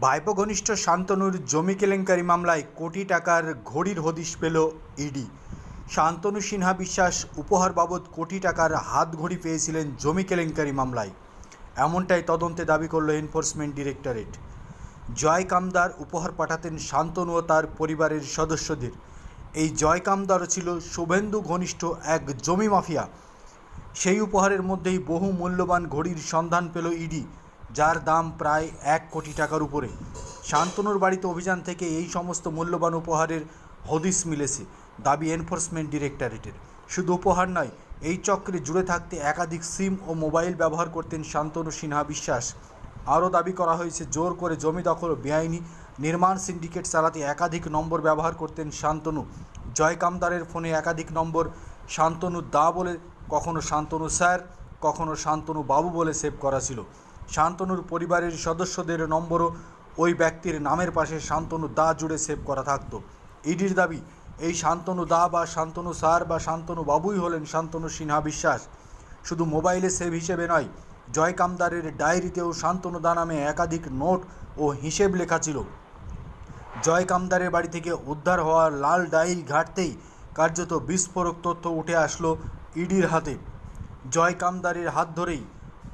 ভাইপো ঘনিষ্ঠ শান্তনুর জমি কেলেঙ্কারি মামলায় কোটি টাকার ঘড়ির হদিশ পেল ইডি। শান্তনু সিনহা বিশ্বাস উপহার বাবদ কোটি টাকার হাত ঘড়ি পেয়েছিলেন জমি কেলেঙ্কারি মামলায়, এমনটাই তদন্তে দাবি করল এনফোর্সমেন্ট ডিরেক্টরেট। জয় কামদার উপহার পাঠাতেন শান্তনু ও তার পরিবারের সদস্যদের। এই জয় কামদারও ছিল শুভেন্দু ঘনিষ্ঠ এক জমি মাফিয়া। সেই উপহারের মধ্যেই বহু মূল্যবান ঘড়ির সন্ধান পেল ইডি, যার দাম প্রায় 1 কোটি টাকার উপরে। শান্তনুর বাড়িতে অভিযান থেকে এই সমস্ত মূল্যবান উপহারের হদিশ মিলেছে, দাবি এনফোর্সমেন্ট ডিরেক্টরেটের। শুধু উপহার নয়, এই চক্রে জুড়ে থাকতে একাধিক সিম ও মোবাইল ব্যবহার করতেন শান্তনু সিনহা বিশ্বাস। আরও দাবি করা হয়েছে, জোর করে জমি দখল ও বেআইনি নির্মাণ সিন্ডিকেট চালাতে একাধিক নম্বর ব্যবহার করতেন শান্তনু। জয় কামদারের ফোনে একাধিক নম্বর শান্তনু দা বলে, কখনো শান্তনু স্যার, কখনো শান্তনু বাবু বলে সেভ করা ছিল। শান্তনুর পরিবারের সদস্যদের নম্বরও ওই ব্যক্তির নামের পাশে শান্তনু দা জুড়ে সেভ করা থাকত। ইডির দাবি, এই শান্তনু দা বা শান্তনু স্যার বা শান্তনু বাবুই হলেন শান্তনু সিনহা বিশ্বাস। শুধু মোবাইলে সেভ হিসেবে নয়, জয় কামদারের ডায়েরিতেও শান্তনু দা নামে একাধিক নোট ও হিসেব লেখা ছিল। জয় কামদারের বাড়ি থেকে উদ্ধার হওয়া লাল ডায়েরি ঘাঁটতেই কার্যত বিস্ফোরক তথ্য উঠে আসলো ইডির হাতে। জয় কামদারের হাত ধরেই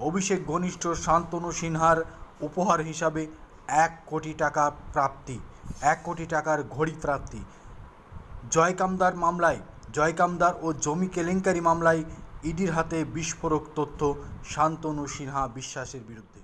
অভিষেক ঘনিষ্ঠ শান্তনু সিনহার উপহার হিসাবে 1 কোটি টাকা প্রাপ্তি, 1 কোটি টাকার ঘড়ি প্রাপ্তি। জয় কামদার ও জমি কেলেঙ্কারি মামলায় ইডির হাতে বিস্ফোরক তথ্য শান্তনু সিনহা বিশ্বাসের বিরুদ্ধে।